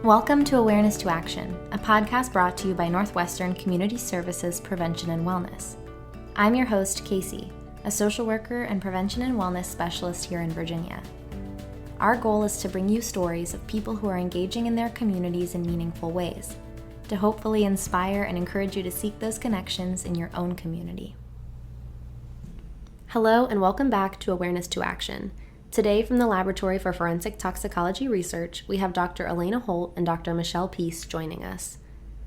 Welcome to Awareness to Action, a podcast brought to you by Northwestern Community Services Prevention and Wellness. I'm your host, Casey, a social worker and prevention and wellness specialist here in Virginia. Our goal is to bring you stories of people who are engaging in their communities in meaningful ways, to hopefully inspire and encourage you to seek those connections in your own community. Hello, and welcome back to Awareness to Action. Today, from the Laboratory for Forensic Toxicology Research, we have Dr. Alaina Holt and Dr. Michelle Peace joining us.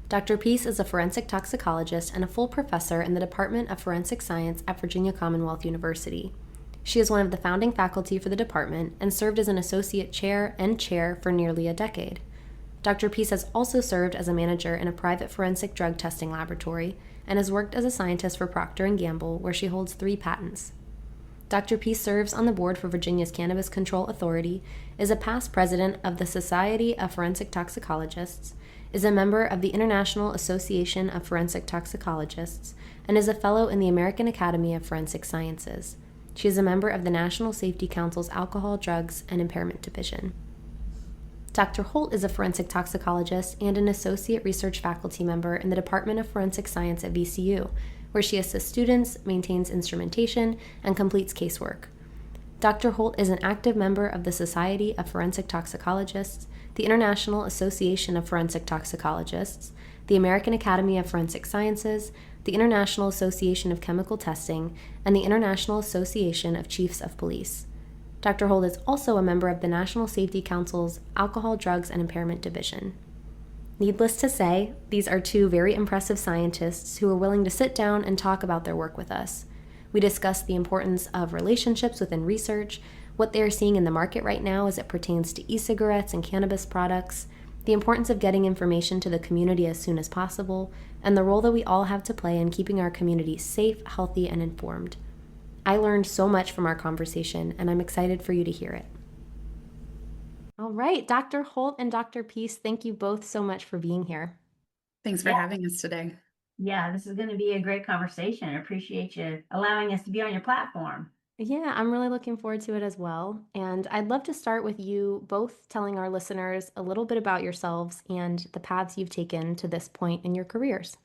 Dr. Peace is a forensic toxicologist and a full professor in the Department of Forensic Science at Virginia Commonwealth University. She is one of the founding faculty for the department and served as an associate chair and chair for nearly a decade. Dr. Peace has also served as a manager in a private forensic drug testing laboratory and has worked as a scientist for Procter Gamble, where she holds 3 patents. Dr. Peace serves on the board for Virginia's Cannabis Control Authority, is a past president of the Society of Forensic Toxicologists, is a member of the International Association of Forensic Toxicologists, and is a fellow in the American Academy of Forensic Sciences. She is a member of the National Safety Council's Alcohol, Drugs, and Impairment Division. Dr. Holt is a forensic toxicologist and an associate research faculty member in the Department of Forensic Science at VCU, where she assists students, maintains instrumentation, and completes casework. Dr. Holt is an active member of the Society of Forensic Toxicologists, the International Association of Forensic Toxicologists, the American Academy of Forensic Sciences, the International Association of Chemical Testing, and the International Association of Chiefs of Police. Dr. Holt is also a member of the National Safety Council's Alcohol, Drugs, and Impairment Division. Needless to say, these are 2 very impressive scientists who are willing to sit down and talk about their work with us. We discuss the importance of relationships within research, what they are seeing in the market right now as it pertains to e-cigarettes and cannabis products, the importance of getting information to the community as soon as possible, and the role that we all have to play in keeping our community safe, healthy, and informed. I learned so much from our conversation, and I'm excited for you to hear it. All right, Dr. Holt and Dr. Peace, thank you both so much for being here. Thanks for having us today. Yeah, this is going to be a great conversation. I appreciate you allowing us to be on your platform. Yeah, I'm really looking forward to it as well. And I'd love to start with you both telling our listeners a little bit about yourselves and the paths you've taken to this point in your careers.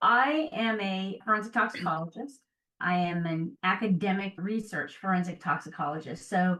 I am a forensic toxicologist. I am an academic research forensic toxicologist. So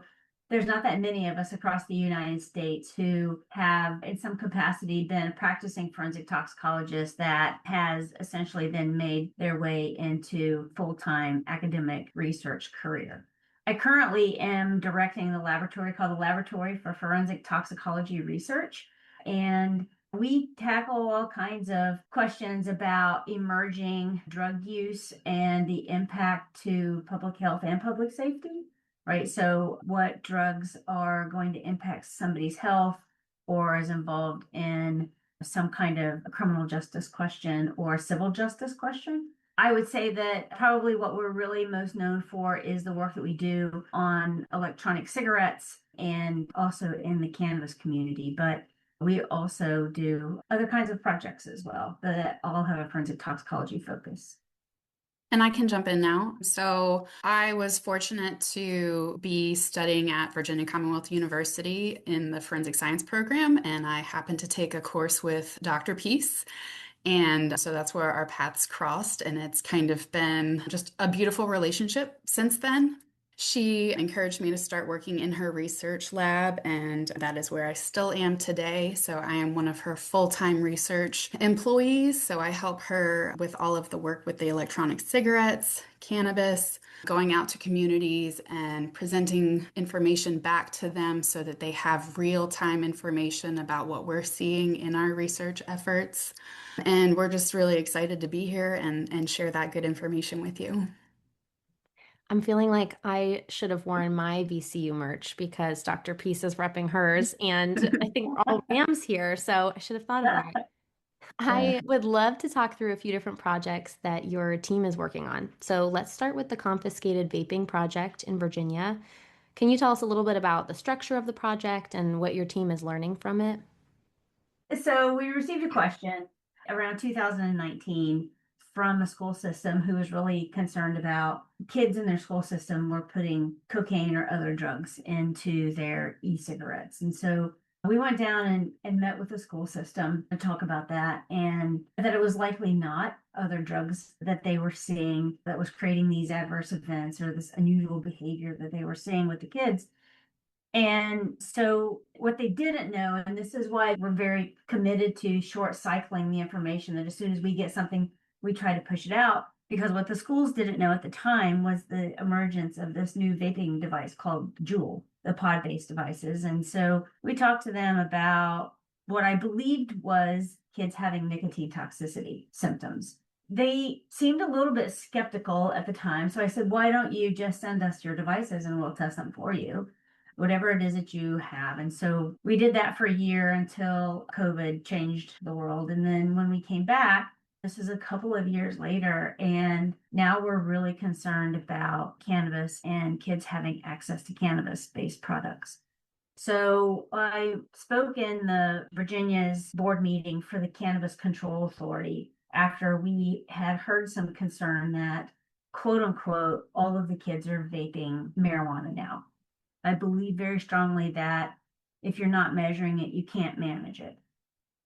there's not that many of us across the United States who have, in some capacity, been a practicing forensic toxicologist that has essentially then made their way into full-time academic research career. I currently am directing the laboratory called the Laboratory for Forensic Toxicology Research, and we tackle all kinds of questions about emerging drug use and the impact to public health and public safety. Right. So what drugs are going to impact somebody's health or is involved in some kind of criminal justice question or civil justice question? I would say that probably what we're really most known for is the work that we do on electronic cigarettes and also in the cannabis community. But we also do other kinds of projects as well that all have a forensic toxicology focus. And I can jump in now. So I was fortunate to be studying at Virginia Commonwealth University in the forensic science program, and I happened to take a course with Dr. Peace. And so that's where our paths crossed, and it's kind of been just a beautiful relationship since then. She encouraged me to start working in her research lab, and that is where I still am today. So I am one of her full-time research employees. So I help her with all of the work with the electronic cigarettes, cannabis, going out to communities and presenting information back to them so that they have real-time information about what we're seeing in our research efforts. And we're just really excited to be here and share that good information with you. I'm feeling like I should have worn my VCU merch because Dr. Peace is repping hers, and I think we're all Rams here, so I should have thought of that. I would love to talk through a few different projects that your team is working on. So let's start with the confiscated vaping project in Virginia. Can you tell us a little bit about the structure of the project and what your team is learning from it? So we received a question around 2019 from a school system who was really concerned about kids in their school system were putting cocaine or other drugs into their e-cigarettes. And so We went down and met with the school system to talk about that, and that it was likely not other drugs that they were seeing that was creating these adverse events or this unusual behavior that they were seeing with the kids. And so what they didn't know, and this is why we're very committed to short cycling the information, that as soon as we get something, we try to push it out. Because what the schools didn't know at the time was the emergence of this new vaping device called Juul, the pod-based devices. And so we talked to them about what I believed was kids having nicotine toxicity symptoms. They seemed a little bit skeptical at the time. So I said, why don't you just send us your devices and we'll test them for you, whatever it is that you have. And so we did that for a year until COVID changed the world. And then when we came back, this is a couple of years later, and now we're really concerned about cannabis and kids having access to cannabis-based products. So I spoke in the Virginia's board meeting for the Cannabis Control Authority after we had heard some concern that, quote unquote, all of the kids are vaping marijuana now. I believe very strongly that if you're not measuring it, you can't manage it.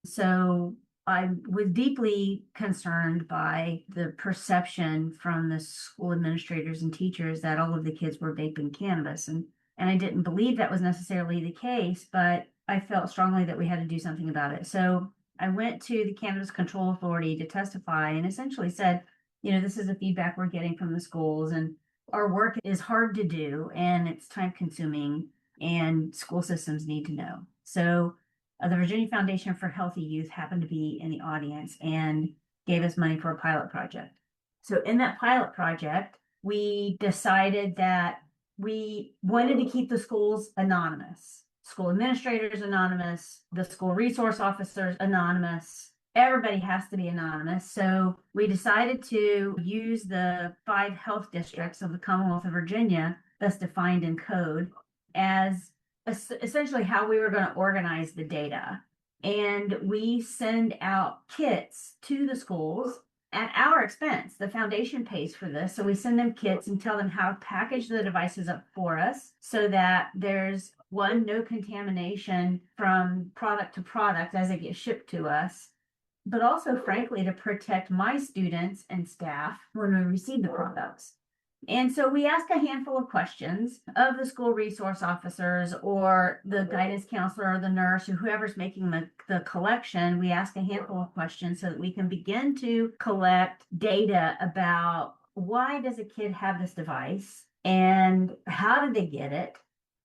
So I was deeply concerned by the perception from the school administrators and teachers that all of the kids were vaping cannabis. And I didn't believe that was necessarily the case, but I felt strongly that we had to do something about it. So I went to the Cannabis Control Authority to testify and essentially said, this is the feedback we're getting from the schools, and our work is hard to do and it's time consuming, and school systems need to know. So the Virginia Foundation for Healthy Youth happened to be in the audience and gave us money for a pilot project. So in that pilot project, we decided that we wanted to keep the schools anonymous, school administrators anonymous, the school resource officers anonymous. Everybody has to be anonymous. So we decided to use the 5 health districts of the Commonwealth of Virginia, that's defined in code, as essentially how we were going to organize the data. And we send out kits to the schools at our expense. The foundation pays for this. So we send them kits and tell them how to package the devices up for us so that there's no contamination from product to product as it gets shipped to us, but also, frankly, to protect my students and staff when we receive the products. And so we ask a handful of questions of the school resource officers or the guidance counselor or the nurse or whoever's making the collection. We ask a handful of questions so that we can begin to collect data about why does a kid have this device and how did they get it.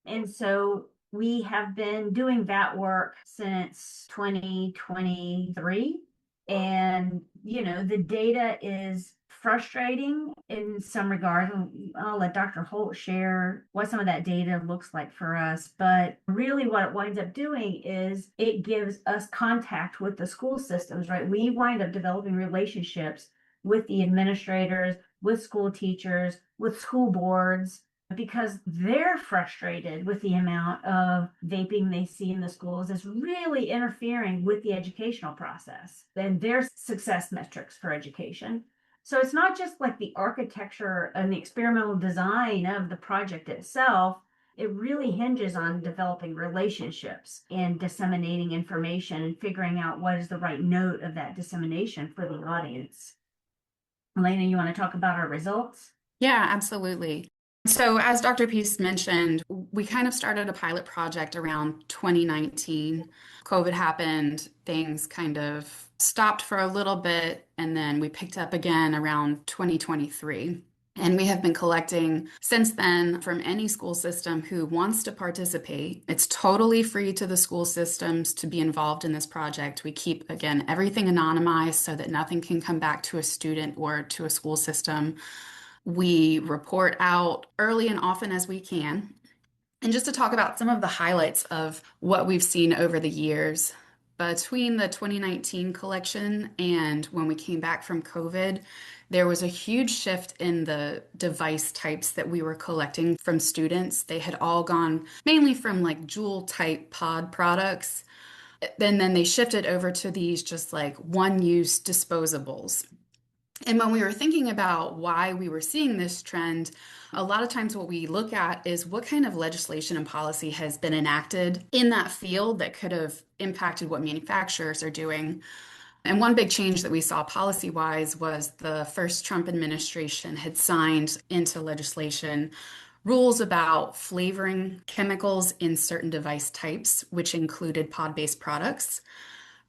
And so we have been doing that work since 2023. And, the data is frustrating in some regards. I'll let Dr. Holt share what some of that data looks like for us. But really what it winds up doing is it gives us contact with the school systems, right? We wind up developing relationships with the administrators, with school teachers, with school boards, because they're frustrated with the amount of vaping they see in the schools is really interfering with the educational process and their success metrics for education. So it's not just like the architecture and the experimental design of the project itself. It really hinges on developing relationships and disseminating information and figuring out what is the right note of that dissemination for the audience. Alaina, you want to talk about our results? Yeah, absolutely. So as Dr. Peace mentioned, we kind of started a pilot project around 2019. COVID happened, things kind of stopped for a little bit, and then we picked up again around 2023. And we have been collecting since then from any school system who wants to participate. It's totally free to the school systems to be involved in this project. We keep, again, everything anonymized so that nothing can come back to a student or to a school system. We report out early and often as we can. And just to talk about some of the highlights of what we've seen over the years, between the 2019 collection and when we came back from COVID, there was a huge shift in the device types that we were collecting from students. They had all gone mainly from like Juul type pod products. Then they shifted over to these just like one-use disposables. And when we were thinking about why we were seeing this trend, a lot of times what we look at is what kind of legislation and policy has been enacted in that field that could have impacted what manufacturers are doing. And one big change that we saw policy wise was the first Trump administration had signed into legislation rules about flavoring chemicals in certain device types, which included pod based products.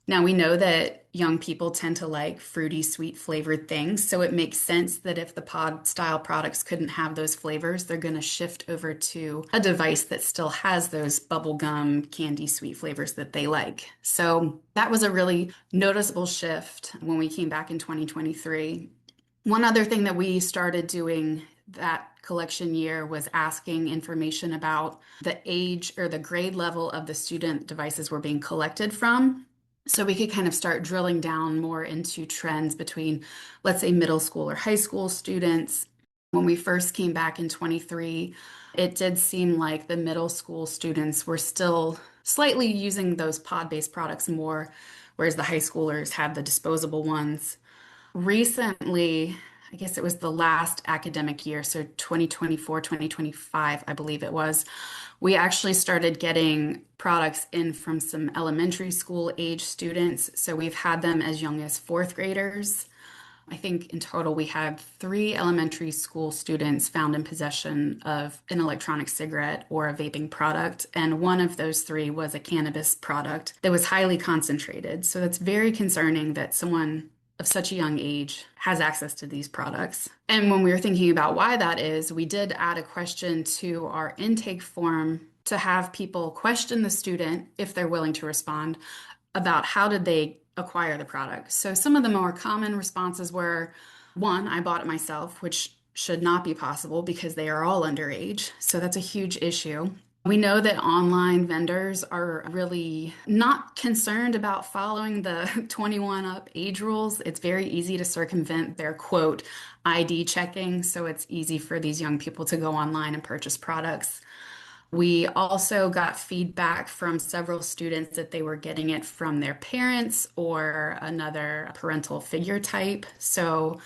Now, we know that young people tend to like fruity, sweet flavored things. So it makes sense that if the pod style products couldn't have those flavors, they're going to shift over to a device that still has those bubblegum, candy, sweet flavors that they like. So that was a really noticeable shift when we came back in 2023. One other thing that we started doing that collection year was asking information about the age or the grade level of the student devices were being collected from. So we could kind of start drilling down more into trends between, let's say, middle school or high school students. When we first came back in 23, it did seem like the middle school students were still slightly using those pod-based products more, whereas the high schoolers had the disposable ones. Recently, I guess it was the last academic year, so 2024, 2025, I believe it was, we actually started getting products in from some elementary school age students. So we've had them as young as fourth graders. I think in total we had 3 elementary school students found in possession of an electronic cigarette or a vaping product. And one of those 3 was a cannabis product that was highly concentrated. So that's very concerning that someone of such a young age has access to these products. And when we were thinking about why that is, we did add a question to our intake form to have people question the student, if they're willing to respond, about how did they acquire the product. So some of the more common responses were, one, I bought it myself, which should not be possible because they are all underage. So that's a huge issue. We know that online vendors are really not concerned about following the 21 up age rules. It's very easy to circumvent their quote ID checking. So it's easy for these young people to go online and purchase products. We also got feedback from several students that they were getting it from their parents or another parental figure type. So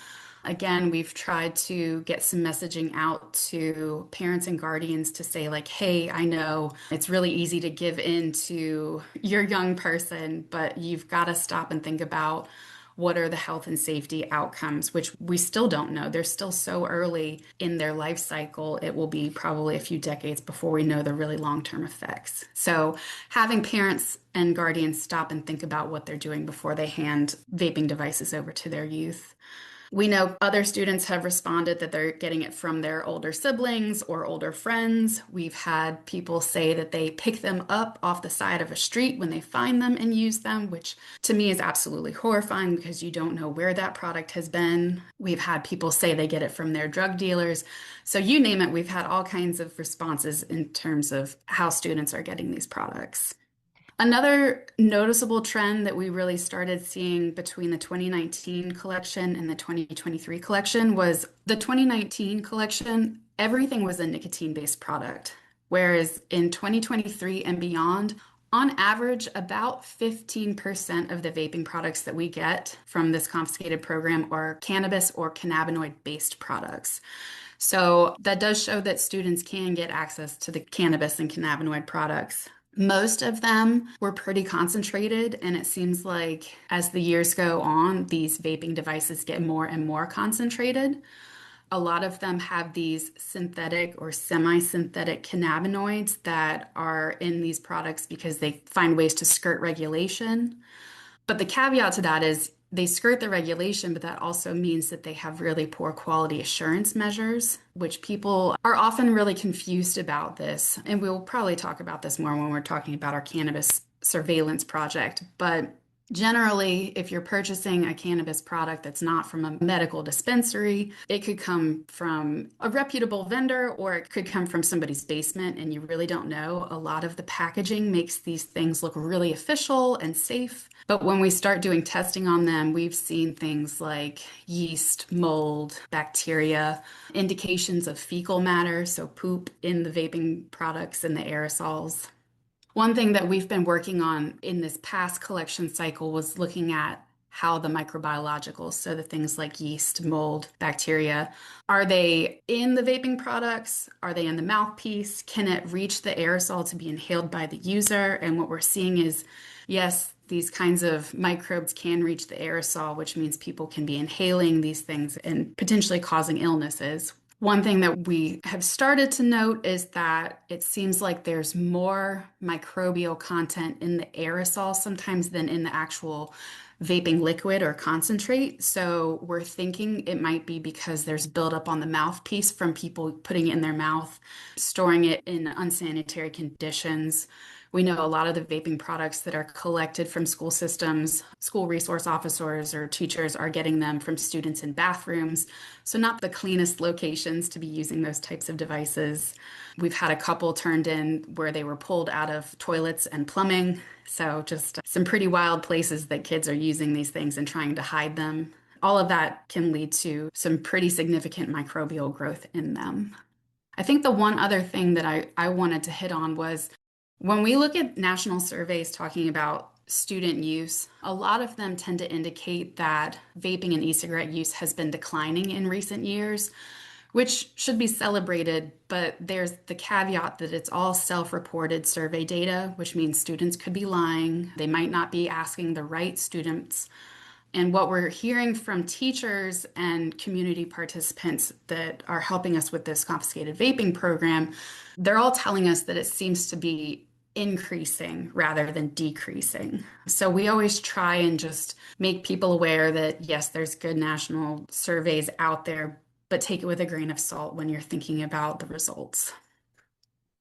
again, we've tried to get some messaging out to parents and guardians to say, like, hey, I know it's really easy to give in to your young person, but you've got to stop and think about what are the health and safety outcomes, which we still don't know. They're still so early in their life cycle. It will be probably a few decades before we know the really long-term effects. So having parents and guardians stop and think about what they're doing before they hand vaping devices over to their youth. We know other students have responded that they're getting it from their older siblings or older friends. We've had people say that they pick them up off the side of a street when they find them and use them, which to me is absolutely horrifying because you don't know where that product has been. We've had people say they get it from their drug dealers. So you name it, we've had all kinds of responses in terms of how students are getting these products. Another noticeable trend that we really started seeing between the 2019 collection and the 2023 collection was the 2019 collection, everything was a nicotine-based product, whereas in 2023 and beyond, on average, about 15% of the vaping products that we get from this confiscated program are cannabis or cannabinoid-based products. So that does show that students can get access to the cannabis and cannabinoid products. Most of them were pretty concentrated, and it seems like as the years go on, these vaping devices get more and more concentrated. A lot of them have these synthetic or semi-synthetic cannabinoids that are in these products because they find ways to skirt regulation. But the caveat to that is they skirt the regulation, but that also means that they have really poor quality assurance measures, which people are often really confused about this. And we'll probably talk about this more when we're talking about our cannabis surveillance project. But generally, if you're purchasing a cannabis product that's not from a medical dispensary, it could come from a reputable vendor or it could come from somebody's basement and you really don't know. A lot of the packaging makes these things look really official and safe. But when we start doing testing on them, we've seen things like yeast, mold, bacteria, indications of fecal matter, so poop in the vaping products and the aerosols. One thing that we've been working on in this past collection cycle was looking at how the microbiologicals, so the things like yeast, mold, bacteria, are they in the vaping products? Are they in the mouthpiece? Can it reach the aerosol to be inhaled by the user? And what we're seeing is, yes, these kinds of microbes can reach the aerosol, which means people can be inhaling these things and potentially causing illnesses. One thing that we have started to note is that it seems like there's more microbial content in the aerosol sometimes than in the actual vaping liquid or concentrate. So we're thinking it might be because there's buildup on the mouthpiece from people putting it in their mouth, storing it in unsanitary conditions. We know a lot of the vaping products that are collected from school systems, school resource officers or teachers are getting them from students in bathrooms. So, not the cleanest locations to be using those types of devices. We've had a couple turned in where they were pulled out of toilets and plumbing. So, just some pretty wild places that kids are using these things and trying to hide them. All of that can lead to some pretty significant microbial growth in them. I think the one other thing that I wanted to hit on was when we look at national surveys talking about student use, a lot of them tend to indicate that vaping and e-cigarette use has been declining in recent years, which should be celebrated, but there's the caveat that it's all self-reported survey data, which means students could be lying. They might not be asking the right students. And what we're hearing from teachers and community participants that are helping us with this confiscated vaping program, they're all telling us that it seems to be increasing rather than decreasing. So we always try and just make people aware that, yes, there's good national surveys out there, but take it with a grain of salt when you're thinking about the results.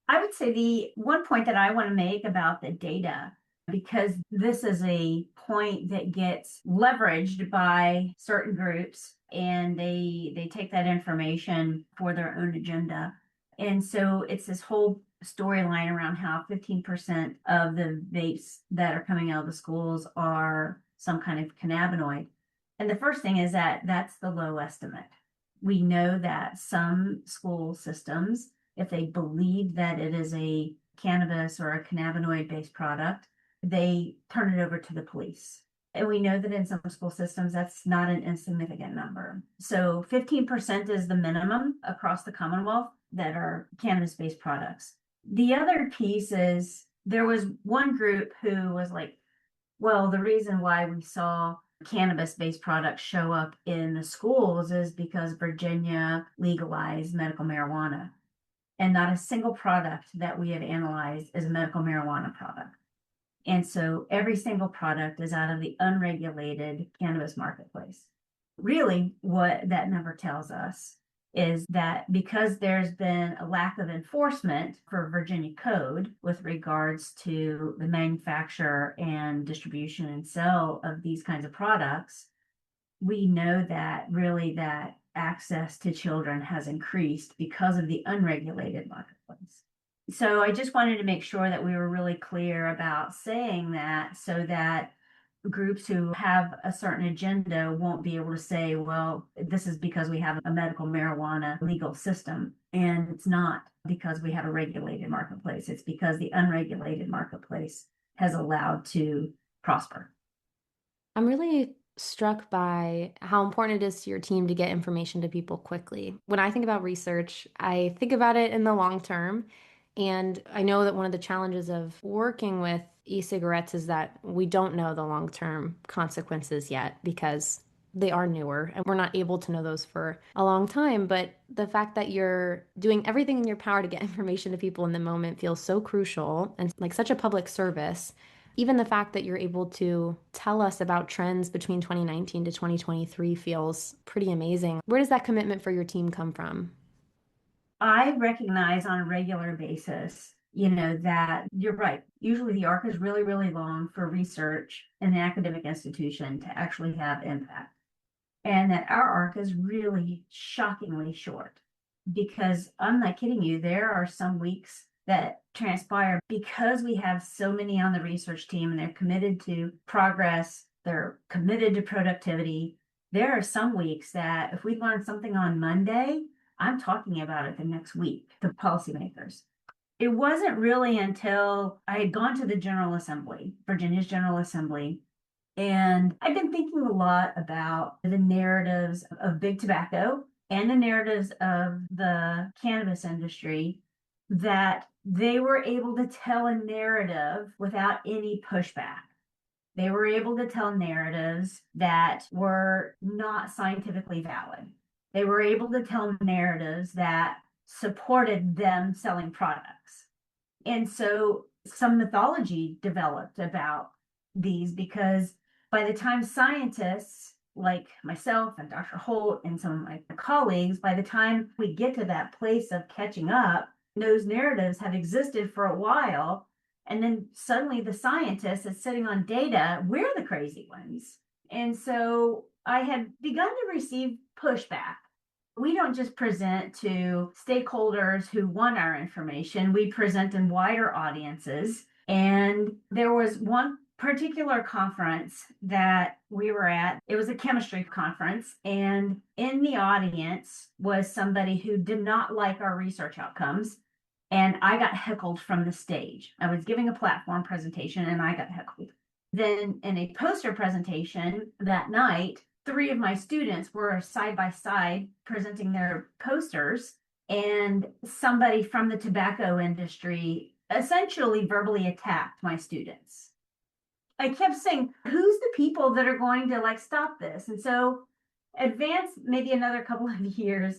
I would say the one point that I want to make about the data, because this is a point that gets leveraged by certain groups and they take that information for their own agenda. And so it's this whole storyline around how 15% of the vapes that are coming out of the schools are some kind of cannabinoid. And the first thing is that that's the low estimate. We know that some school systems, if they believe that it is a cannabis or a cannabinoid based product, they turn it over to the police. And we know that in some school systems, that's not an insignificant number. So 15% is the minimum across the Commonwealth that are cannabis based products. The other piece is there was one group who was like, well, the reason why we saw cannabis based products show up in the schools is because Virginia legalized medical marijuana. And not a single product that we have analyzed is a medical marijuana product. And so every single product is out of the unregulated cannabis marketplace. Really, what that number tells us is that because there's been a lack of enforcement for Virginia code with regards to the manufacture and distribution and sale of these kinds of products, we know that really that access to children has increased because of the unregulated marketplace. So I just wanted to make sure that we were really clear about saying that so that groups who have a certain agenda won't be able to say, well, this is because we have a medical marijuana legal system. And it's not because we have a regulated marketplace. It's because the unregulated marketplace has allowed to prosper. I'm really struck by how important it is to your team to get information to people quickly. When I think about research, I think about it in the long term. And I know that one of the challenges of working with e-cigarettes is that we don't know the long-term consequences yet because they are newer and we're not able to know those for a long time. But the fact that you're doing everything in your power to get information to people in the moment feels so crucial and like such a public service. Even the fact that you're able to tell us about trends between 2019 to 2023 feels pretty amazing. Where does that commitment for your team come from? I recognize on a regular basis, that you're right. Usually the arc is really, really long for research in an academic institution to actually have impact. And that our arc is really shockingly short because I'm not kidding you, there are some weeks that transpire because we have so many on the research team and they're committed to progress, they're committed to productivity. There are some weeks that if we learn something on Monday, I'm talking about it the next week to policymakers. It wasn't really until I had gone to the General Assembly, Virginia's General Assembly, And I've been thinking a lot about the narratives of big tobacco and the narratives of the cannabis industry, that they were able to tell a narrative without any pushback. They were able to tell narratives that were not scientifically valid. They were able to tell narratives that supported them selling products. And so some mythology developed about these, because by the time scientists like myself and Dr. Holt and some of my colleagues, by the time we get to that place of catching up, those narratives have existed for a while. And then suddenly the scientist is sitting on data, we're the crazy ones. And so I had begun to receive pushback. We don't just present to stakeholders who want our information, we present in wider audiences. And there was one particular conference that we were at. It was a chemistry conference, and in the audience was somebody who did not like our research outcomes. And I got heckled from the stage. I was giving a platform presentation and I got heckled. Then in a poster presentation that night, three of my students were side by side presenting their posters, and somebody from the tobacco industry essentially verbally attacked my students. I kept saying, who's the people that are going to like stop this? And so advance maybe another couple of years,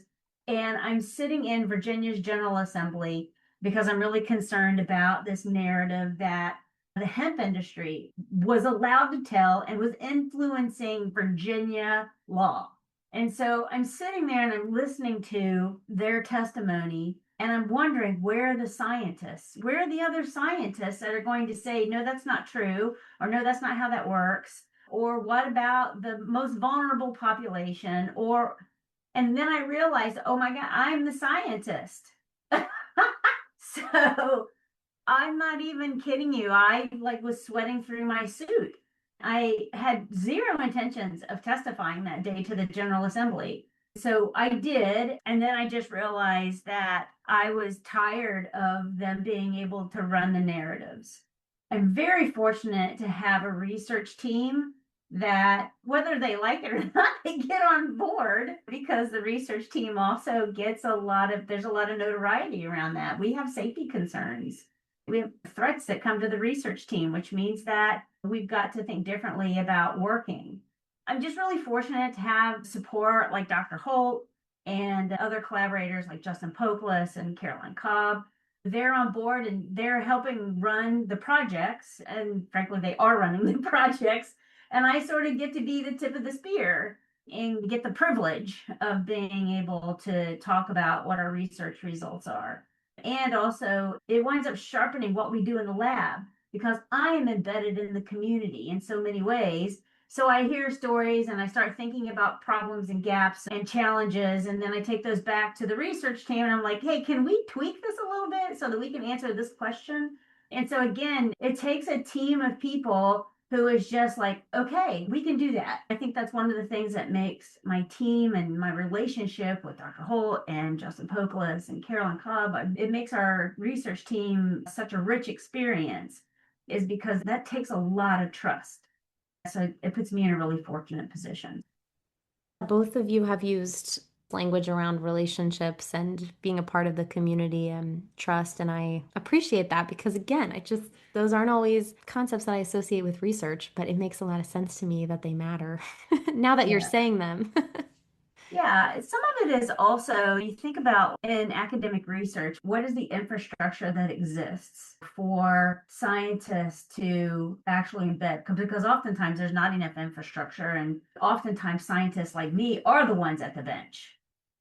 and I'm sitting in Virginia's General Assembly because I'm really concerned about this narrative that the hemp industry was allowed to tell and was influencing Virginia law. And so I'm sitting there and I'm listening to their testimony, and I'm wondering, where are the scientists? Where are the other scientists that are going to say, no, that's not true, or no, that's not how that works? Or what about the most vulnerable population? And then I realized, oh my God, I'm the scientist. So I'm not even kidding you. I like was sweating through my suit. I had zero intentions of testifying that day to the General Assembly. So I did. And then I just realized that I was tired of them being able to run the narratives. I'm very fortunate to have a research team that, whether they like it or not, they get on board, because the research team also gets there's a lot of notoriety around that. We have safety concerns. We have threats that come to the research team, which means that we've got to think differently about working. I'm just really fortunate to have support like Dr. Holt and other collaborators like Justin Pokless and Caroline Cobb. They're on board and they're helping run the projects. And frankly, they are running the projects. And I sort of get to be the tip of the spear and get the privilege of being able to talk about what our research results are. And also, it winds up sharpening what we do in the lab, because I am embedded in the community in so many ways. So I hear stories and I start thinking about problems and gaps and challenges. And then I take those back to the research team and I'm like, hey, can we tweak this a little bit so that we can answer this question? And so again, it takes a team of people who is just like, okay, we can do that. I think that's one of the things that makes my team and my relationship with Dr. Holt and Justin Pokless and Carolyn Cobb, it makes our research team such a rich experience, is because that takes a lot of trust. So it puts me in a really fortunate position. Both of you have used language around relationships and being a part of the community and trust, and I appreciate that, because again, those aren't always concepts that I associate with research, but it makes a lot of sense to me that they matter now that you're Yeah. saying them. Yeah, some of it is also, you think about in academic research, what is the infrastructure that exists for scientists to actually embed? Because oftentimes there's not enough infrastructure, and oftentimes scientists like me are the ones at the bench.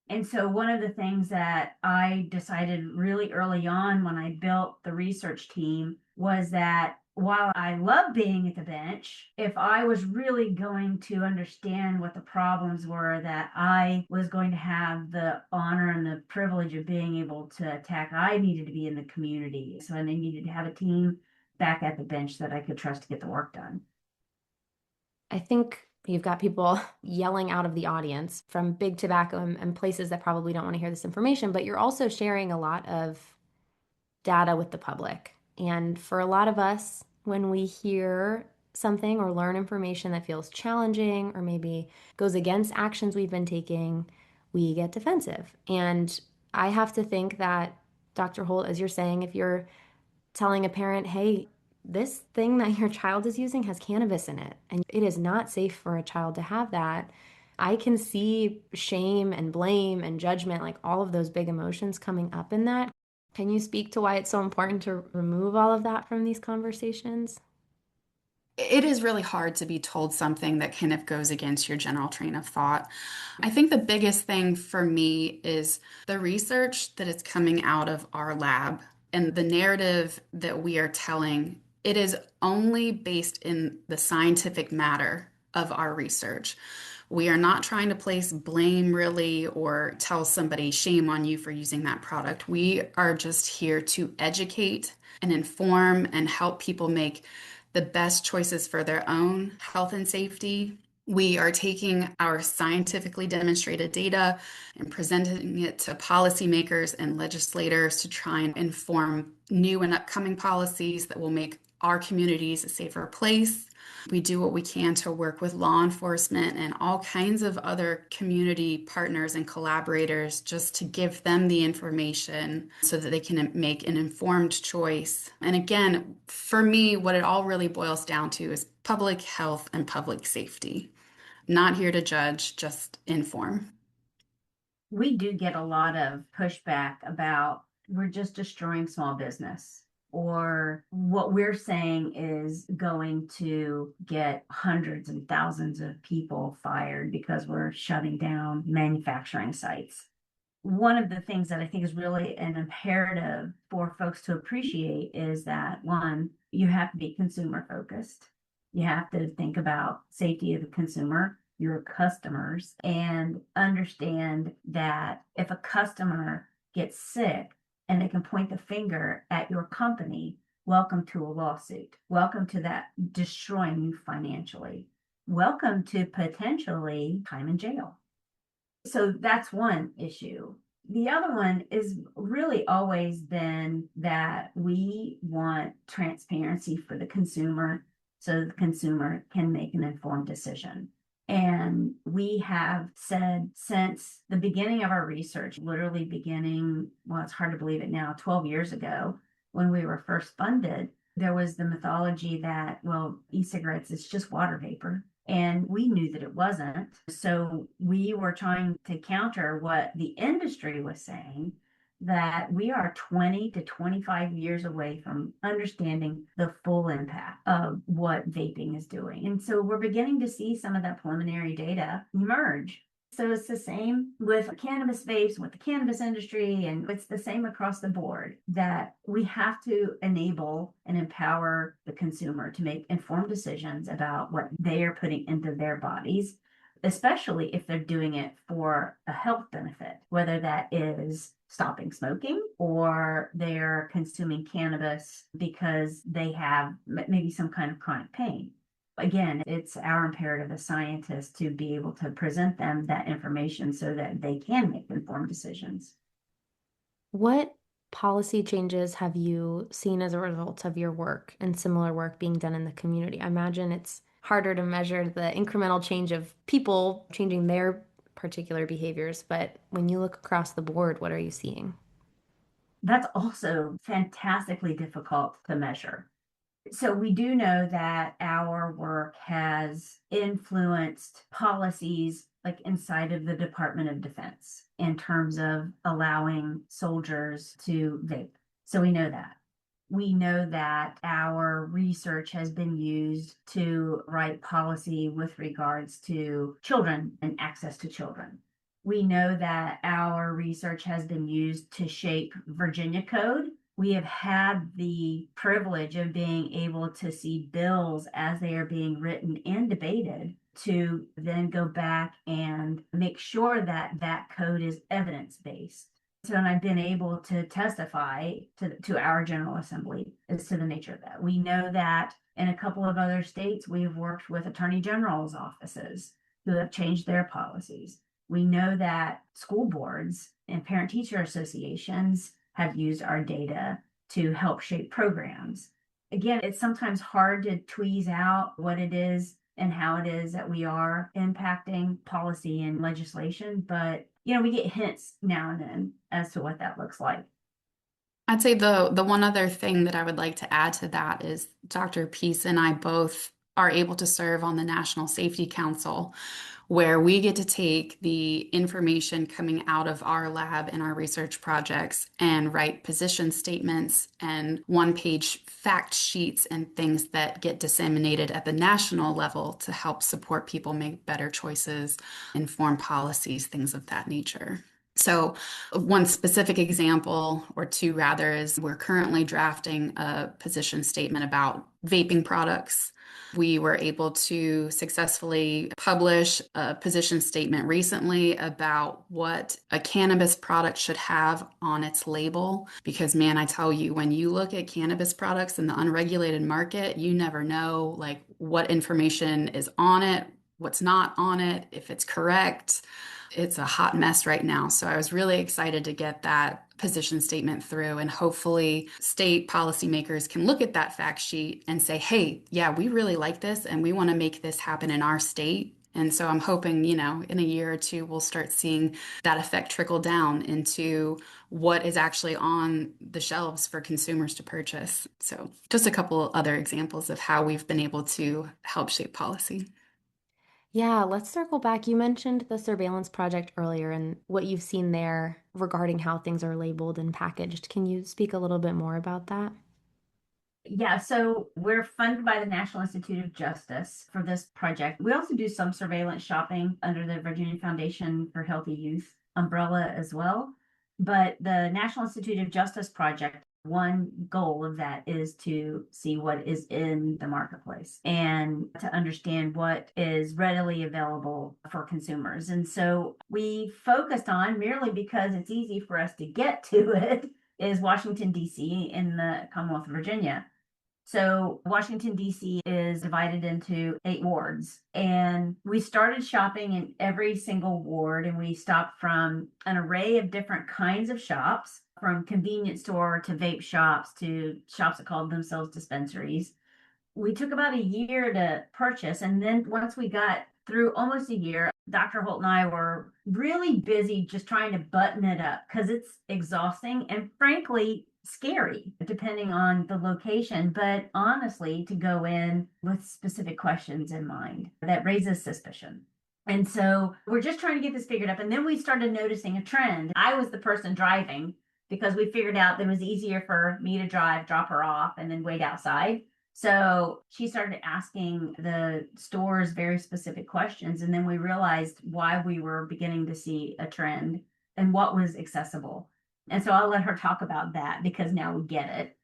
And so one of the things that I decided really early on when I built the research team was that while I love being at the bench, if I was really going to understand what the problems were that I was going to have the honor and the privilege of being able to attack, I needed to be in the community. So I needed to have a team back at the bench that I could trust to get the work done. I think you've got people yelling out of the audience from big tobacco and places that probably don't want to hear this information, but you're also sharing a lot of data with the public. And for a lot of us, when we hear something or learn information that feels challenging or maybe goes against actions we've been taking, we get defensive. And I have to think that, Dr. Holt, as you're saying, if you're telling a parent, hey, this thing that your child is using has cannabis in it, and it is not safe for a child to have that, I can see shame and blame and judgment, like all of those big emotions coming up in that. Can you speak to why it's so important to remove all of that from these conversations? It is really hard to be told something that kind of goes against your general train of thought. I think the biggest thing for me is the research that is coming out of our lab and the narrative that we are telling. It is only based in the scientific matter of our research. We are not trying to place blame really or tell somebody shame on you for using that product. We are just here to educate and inform and help people make the best choices for their own health and safety. We are taking our scientifically demonstrated data and presenting it to policymakers and legislators to try and inform new and upcoming policies that will make our communities a safer place. We do what we can to work with law enforcement and all kinds of other community partners and collaborators just to give them the information so that they can make an informed choice. And again, for me, what it all really boils down to is public health and public safety. Not here to judge, just inform. We do get a lot of pushback about we're just destroying small business, or what we're saying is going to get hundreds and thousands of people fired because we're shutting down manufacturing sites. One of the things that I think is really an imperative for folks to appreciate is that, one, you have to be consumer focused. You have to think about safety of the consumer, your customers, and understand that if a customer gets sick and they can point the finger at your company, welcome to a lawsuit. Welcome to that destroying you financially. Welcome to potentially time in jail. So that's one issue. The other one is really always been that we want transparency for the consumer so the consumer can make an informed decision. And we have said since the beginning of our research, literally beginning, well, it's hard to believe it now, 12 years ago, when we were first funded, there was the mythology that, well, e-cigarettes is just water vapor. And we knew that it wasn't. So we were trying to counter what the industry was saying, that we are 20 to 25 years away from understanding the full impact of what vaping is doing. And so we're beginning to see some of that preliminary data emerge. So it's the same with cannabis vapes, with the cannabis industry, and it's the same across the board, that we have to enable and empower the consumer to make informed decisions about what they are putting into their bodies, especially if they're doing it for a health benefit, whether that is stopping smoking or they're consuming cannabis because they have maybe some kind of chronic pain. Again, it's our imperative as scientists to be able to present them that information so that they can make informed decisions. What policy changes have you seen as a result of your work and similar work being done in the community? I imagine it's harder to measure the incremental change of people changing their particular behaviors, but when you look across the board, what are you seeing? That's also fantastically difficult to measure. So we do know that our work has influenced policies like inside of the Department of Defense in terms of allowing soldiers to vape. So we know that. We know that our research has been used to write policy with regards to children and access to children. We know that our research has been used to shape Virginia code. We have had the privilege of being able to see bills as they are being written and debated to then go back and make sure that that code is evidence-based. So, and I've been able to testify to our General Assembly as to the nature of that. We know that in a couple of other states, we've worked with attorney general's offices who have changed their policies. We know that school boards and parent-teacher associations have used our data to help shape programs. Again, it's sometimes hard to tweeze out what it is and how it is that we are impacting policy and legislation, but we get hints now and then as to what that looks like. I'd say the one other thing that I would like to add to that is Dr. Peace and I both are able to serve on the National Safety Council, where we get to take the information coming out of our lab and our research projects and write position statements and one-page fact sheets and things that get disseminated at the national level to help support people make better choices, inform policies, things of that nature. So, one specific example, or two rather, is we're currently drafting a position statement about vaping products. We were able to successfully publish a position statement recently about what a cannabis product should have on its label. Because, man, I tell you, when you look at cannabis products in the unregulated market, you never know like what information is on it, what's not on it, if it's correct. It's a hot mess right now. So I was really excited to get that position statement through, and hopefully state policymakers can look at that fact sheet and say, hey, yeah, we really like this and we want to make this happen in our state. And so I'm hoping, in a year or two, we'll start seeing that effect trickle down into what is actually on the shelves for consumers to purchase. So just a couple other examples of how we've been able to help shape policy. Yeah, let's circle back. You mentioned the surveillance project earlier and what you've seen there regarding how things are labeled and packaged. Can you speak a little bit more about that? Yeah, so we're funded by the National Institute of Justice for this project. We also do some surveillance shopping under the Virginia Foundation for Healthy Youth umbrella as well. But the National Institute of Justice project, one goal of that is to see what is in the marketplace and to understand what is readily available for consumers. And so we focused on, merely because it's easy for us to get to it, is Washington, D.C. in the Commonwealth of Virginia. So Washington, D.C. is divided into 8 wards. And we started shopping in every single ward, and we stopped from an array of different kinds of shops, from convenience store to vape shops to shops that called themselves dispensaries. We took about a year to purchase. And then once we got through almost a year, Dr. Holt and I were really busy just trying to button it up because it's exhausting and frankly scary, depending on the location. But honestly, to go in with specific questions in mind that raises suspicion. And so we're just trying to get this figured out. And then we started noticing a trend. I was the person driving because we figured out that it was easier for me to drive, drop her off, and then wait outside. So she started asking the stores very specific questions. And then we realized why we were beginning to see a trend and what was accessible. And so I'll let her talk about that because now we get it.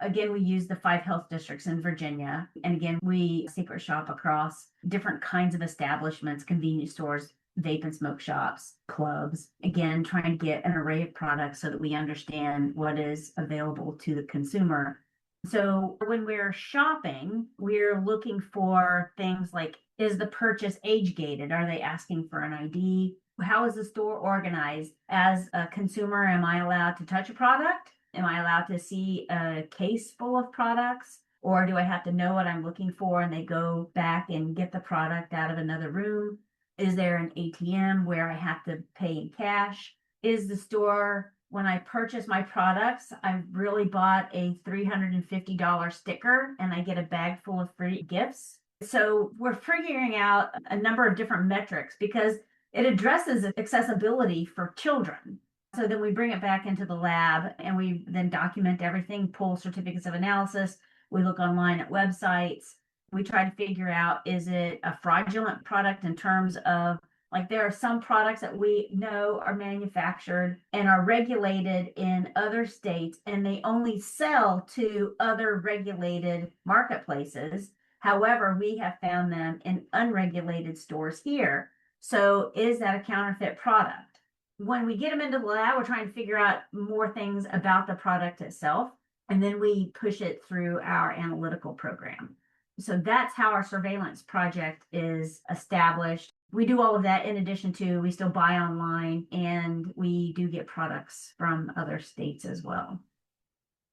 Again, we use the 5 health districts in Virginia. And again, we secret shop across different kinds of establishments, convenience stores, vape and smoke shops, clubs. Again, trying to get an array of products so that we understand what is available to the consumer. So when we're shopping, we're looking for things like, is the purchase age gated? Are they asking for an ID? How is the store organized? As a consumer, am I allowed to touch a product? Am I allowed to see a case full of products? Or do I have to know what I'm looking for and they go back and get the product out of another room? Is there an ATM where I have to pay in cash? Is the store, when I purchase my products, I really bought a $350 sticker and I get a bag full of free gifts? So we're figuring out a number of different metrics because it addresses accessibility for children. So then we bring it back into the lab and we then document everything, pull certificates of analysis. We look online at websites. We try to figure out, is it a fraudulent product in terms of, like, there are some products that we know are manufactured and are regulated in other states and they only sell to other regulated marketplaces. However, we have found them in unregulated stores here. So is that a counterfeit product? When we get them into the lab, we're trying to figure out more things about the product itself, and then we push it through our analytical program. So that's how our surveillance project is established. We do all of that in addition to, we still buy online and we do get products from other states as well.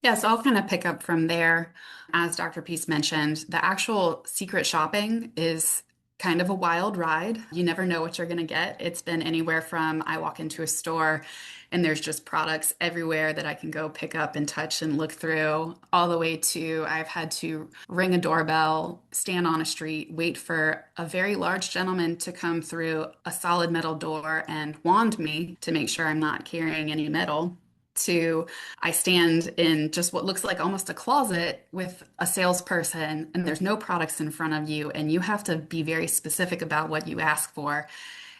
Yeah, so I'll kind of pick up from there. As Dr. Peace mentioned, the actual secret shopping is kind of a wild ride. You never know what you're going to get. It's been anywhere from I walk into a store and there's just products everywhere that I can go pick up and touch and look through, all the way to I've had to ring a doorbell, stand on a street, wait for a very large gentleman to come through a solid metal door and wand me to make sure I'm not carrying any metal. To I stand in just what looks like almost a closet with a salesperson, and there's no products in front of you, and you have to be very specific about what you ask for.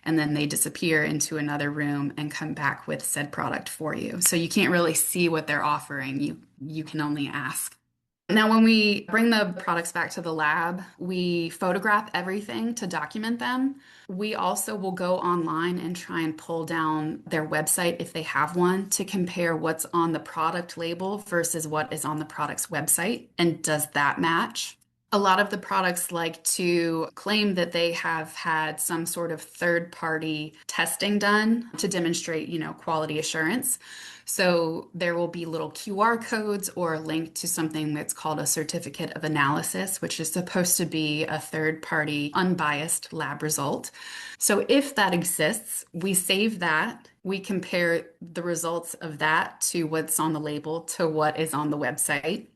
And then they disappear into another room and come back with said product for you. So you can't really see what they're offering. You can only ask. Now, when we bring the products back to the lab, we photograph everything to document them. We also will go online and try and pull down their website if they have one to compare what's on the product label versus what is on the product's website. And does that match? A lot of the products like to claim that they have had some sort of third-party testing done to demonstrate, quality assurance. So there will be little QR codes or a link to something that's called a certificate of analysis, which is supposed to be a third-party, unbiased lab result. So if that exists, we save that. We compare the results of that to what's on the label to what is on the website.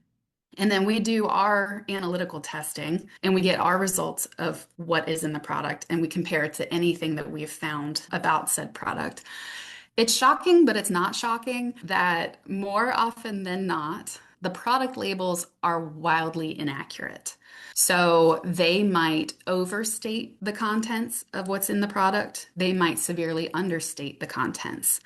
And then we do our analytical testing and we get our results of what is in the product and we compare it to anything that we've found about said product. It's shocking, but it's not shocking that more often than not, the product labels are wildly inaccurate. So they might overstate the contents of what's in the product. They might severely understate the contents.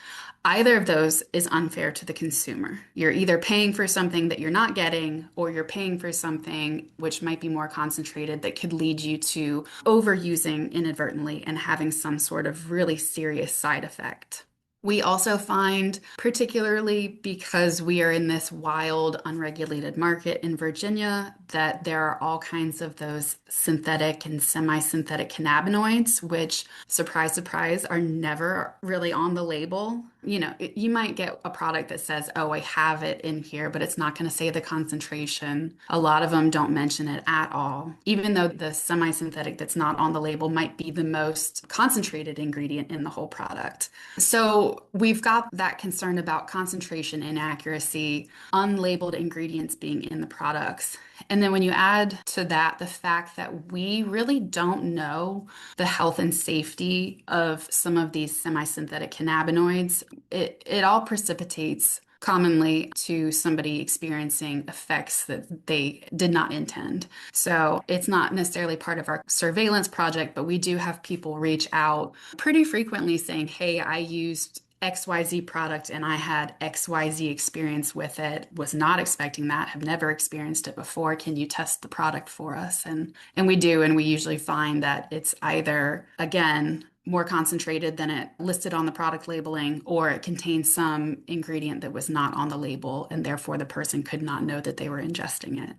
Either of those is unfair to the consumer. You're either paying for something that you're not getting, or you're paying for something which might be more concentrated that could lead you to overusing inadvertently and having some sort of really serious side effect. We also find, particularly because we are in this wild, unregulated market in Virginia, that there are all kinds of those synthetic and semi-synthetic cannabinoids, which, surprise, surprise, are never really on the label. You might get a product that says, oh, I have it in here, but it's not going to say the concentration. A lot of them don't mention it at all, even though the semi-synthetic that's not on the label might be the most concentrated ingredient in the whole product. So we've got that concern about concentration inaccuracy, unlabeled ingredients being in the products. And then when you add to that the fact that we really don't know the health and safety of some of these semi-synthetic cannabinoids, it all precipitates commonly to somebody experiencing effects that they did not intend. So it's not necessarily part of our surveillance project, but we do have people reach out pretty frequently saying, hey, I used XYZ product and I had XYZ experience with it, was not expecting that, have never experienced it before. Can you test the product for us? And we do, and we usually find that it's either, again, more concentrated than it listed on the product labeling, or it contains some ingredient that was not on the label, and therefore the person could not know that they were ingesting it.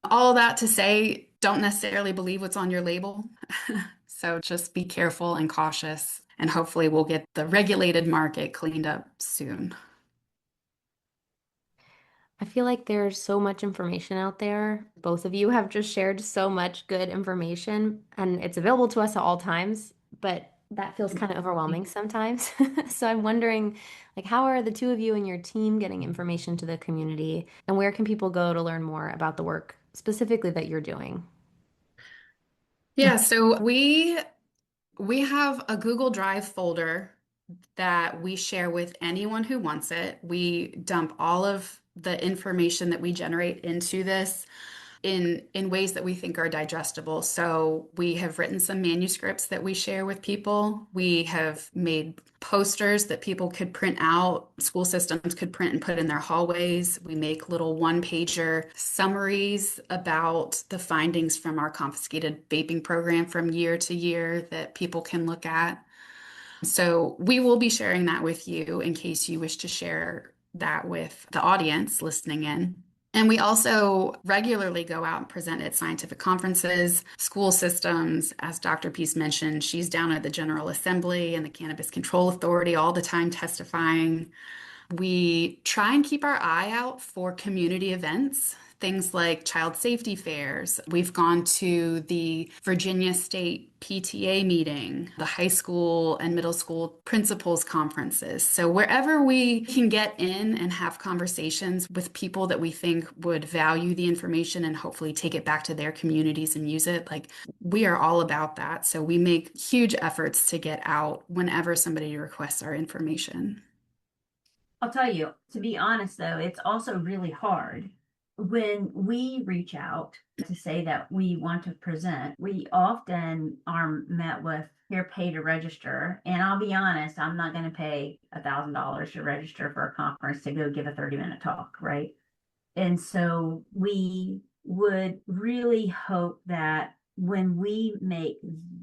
All that to say, don't necessarily believe what's on your label. So just be careful and cautious, and hopefully we'll get the regulated market cleaned up soon. I feel like there's so much information out there. Both of you have just shared so much good information, and it's available to us at all times, but that feels kind of overwhelming sometimes. So I'm wondering, like, how are the two of you and your team getting information to the community, and where can people go to learn more about the work specifically that you're doing? Yeah, so we have a Google Drive folder that we share with anyone who wants it. We dump all of the information that we generate into this in ways that we think are digestible. So we have written some manuscripts that we share with people. We have made posters that people could print out, school systems could print and put in their hallways. We make little one-pager summaries about the findings from our confiscated vaping program from year to year that people can look at. So we will be sharing that with you in case you wish to share that with the audience listening in. And we also regularly go out and present at scientific conferences, school systems. As Dr. Peace mentioned, she's down at the General Assembly and the Cannabis Control Authority all the time testifying. We try and keep our eye out for community events, things like child safety fairs. We've gone to the Virginia State PTA meeting, the high school and middle school principals conferences. So wherever we can get in and have conversations with people that we think would value the information and hopefully take it back to their communities and use it, like we are all about that. So we make huge efforts to get out whenever somebody requests our information. I'll tell you, to be honest though, it's also really hard when we reach out to say that we want to present. We often are met with, here, pay to register. And I'll be honest, I'm not going to pay $1,000 to register for a conference to go give a 30-minute talk, right? And so we would really hope that when we make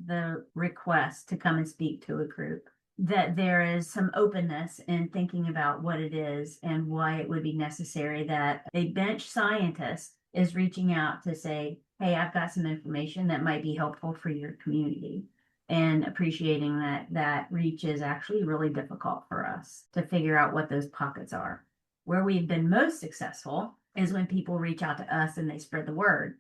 the request to come and speak to a group, that there is some openness in thinking about what it is and why it would be necessary, that a bench scientist is reaching out to say, hey, I've got some information that might be helpful for your community. And appreciating that that reach is actually really difficult for us to figure out what those pockets are. Where we've been most successful is when people reach out to us and they spread the word.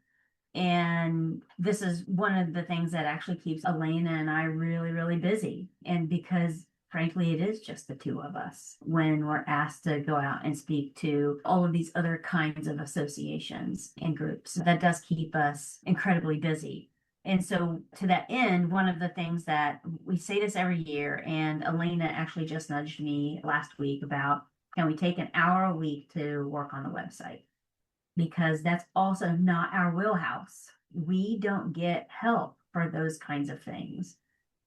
And this is one of the things that actually keeps Alaina and I really, really busy. And because frankly, it is just the two of us when we're asked to go out and speak to all of these other kinds of associations and groups. That does keep us incredibly busy. And so to that end, one of the things that we say this every year, and Alaina actually just nudged me last week about, can we take an hour a week to work on the website? Because that's also not our wheelhouse. We don't get help for those kinds of things.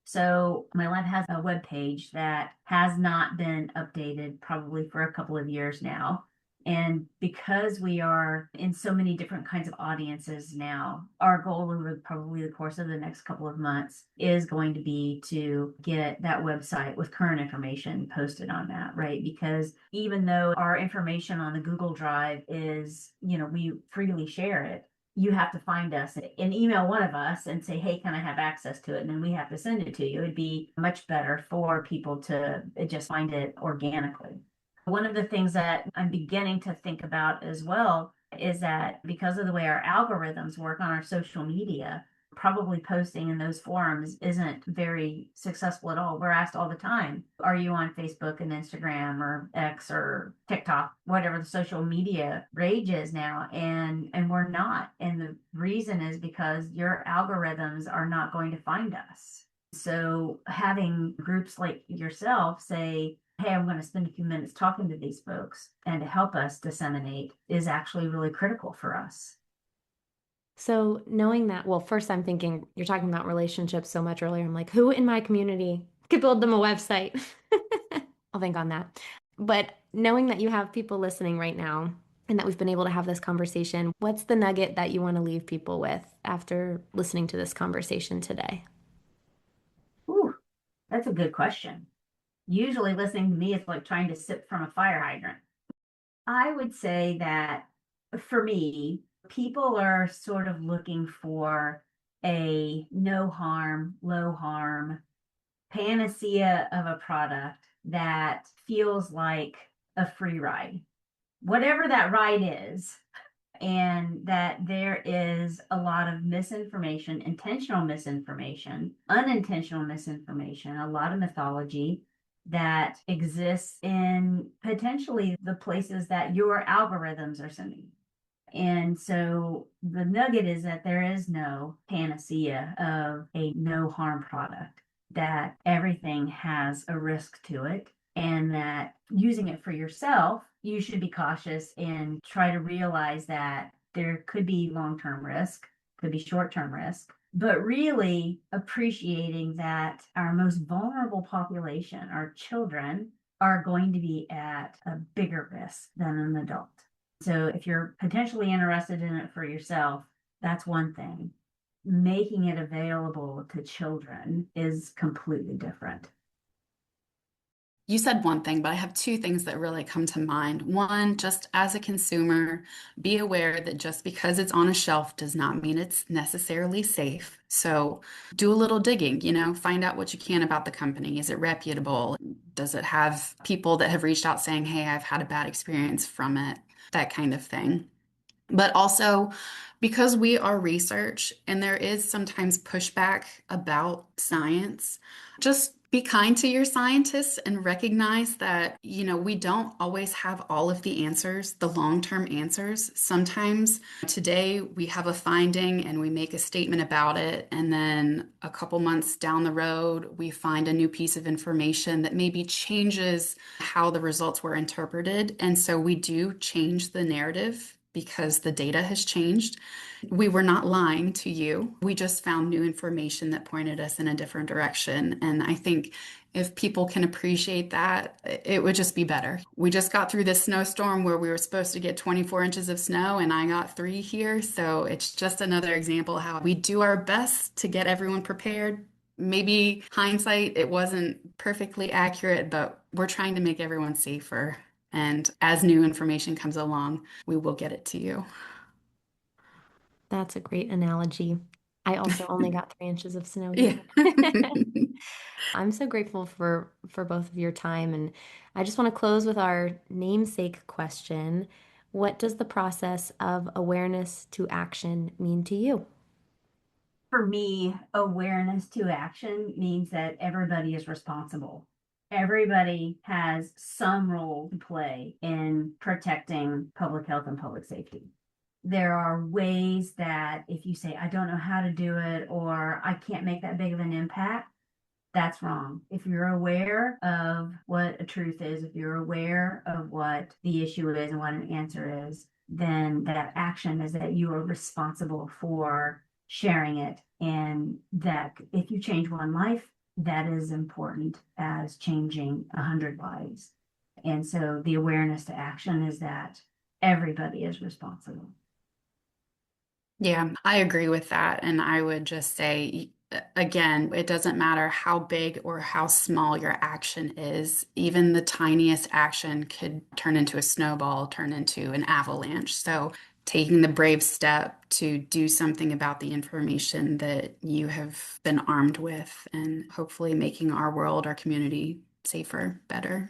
So my lab has a web page that has not been updated probably for a couple of years now. And because we are in so many different kinds of audiences now, our goal over probably the course of the next couple of months is going to be to get that website with current information posted on that, right? Because even though our information on the Google Drive is, we freely share it, you have to find us and email one of us and say, hey, can I have access to it? And then we have to send it to you. It'd be much better for people to just find it organically. One of the things that I'm beginning to think about as well is that because of the way our algorithms work on our social media, probably posting in those forums isn't very successful at all. We're asked all the time, are you on Facebook and Instagram or X or TikTok, whatever the social media rage is now? And we're not. And the reason is because your algorithms are not going to find us. So having groups like yourself say, hey, I'm going to spend a few minutes talking to these folks and to help us disseminate is actually really critical for us. So knowing that, well, first I'm thinking you're talking about relationships so much earlier. I'm like, who in my community could build them a website? I'll think on that. But knowing that you have people listening right now and that we've been able to have this conversation, what's the nugget that you want to leave people with after listening to this conversation today? Ooh, that's a good question. Usually listening to me is like trying to sip from a fire hydrant. I would say that for me, people are sort of looking for a no harm, low harm panacea of a product that feels like a free ride, whatever that ride is. And that there is a lot of misinformation, intentional misinformation, unintentional misinformation, a lot of mythology that exists in potentially the places that your algorithms are sending. And so the nugget is that there is no panacea of a no harm product, that everything has a risk to it, and that using it for yourself, you should be cautious and try to realize that there could be long-term risk, could be short-term risk, but really appreciating that our most vulnerable population, our children, are going to be at a bigger risk than an adult. So if you're potentially interested in it for yourself, that's one thing. Making it available to children is completely different. You said one thing, but I have two things that really come to mind. One, just as a consumer, be aware that just because it's on a shelf does not mean it's necessarily safe. So do a little digging, find out what you can about the company. Is it reputable? Does it have people that have reached out saying, hey, I've had a bad experience from it? That kind of thing. But also, because we are research and there is sometimes pushback about science, just be kind to your scientists and recognize that, we don't always have all of the answers, the long-term answers. Sometimes today we have a finding and we make a statement about it, and then a couple months down the road, we find a new piece of information that maybe changes how the results were interpreted. And so we do change the narrative because the data has changed. We were not lying to you. We just found new information that pointed us in a different direction. And I think if people can appreciate that, it would just be better. We just got through this snowstorm where we were supposed to get 24 inches of snow, and I got 3 here. So it's just another example how we do our best to get everyone prepared. Maybe hindsight, it wasn't perfectly accurate, but we're trying to make everyone safer. And as new information comes along, we will get it to you. That's a great analogy. I also only got 3 inches of snow Yeah. here. I'm so grateful for both of your time, and I just want to close with our namesake question. What does the process of awareness to action mean to you? For me, awareness to action means that everybody is responsible. Everybody has some role to play in protecting public health and public safety. There are ways that if you say, I don't know how to do it, or I can't make that big of an impact, that's wrong. If you're aware of what a truth is, if you're aware of what the issue is and what an answer is, then that action is that you are responsible for sharing it. And that if you change one life, that is important as changing 100 lives. And so the awareness to action is that everybody is responsible. Yeah, I agree with that. And I would just say, again, it doesn't matter how big or how small your action is. Even the tiniest action could turn into a snowball, turn into an avalanche. So taking the brave step to do something about the information that you have been armed with, and hopefully making our world, our community safer, better.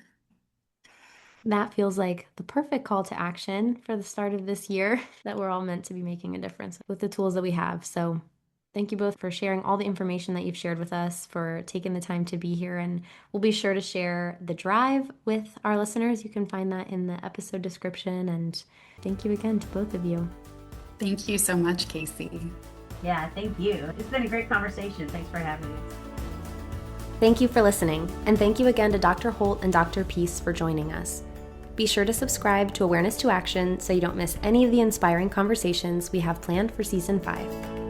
That feels like the perfect call to action for the start of this year, that we're all meant to be making a difference with the tools that we have. So thank you both for sharing all the information that you've shared with us, for taking the time to be here. And we'll be sure to share the drive with our listeners. You can find that in the episode description. And thank you again to both of you. Thank you so much, Casey. Yeah, thank you. It's been a great conversation. Thanks for having me. Thank you for listening. And thank you again to Dr. Holt and Dr. Peace for joining us. Be sure to subscribe to Awareness to Action so you don't miss any of the inspiring conversations we have planned for Season 5.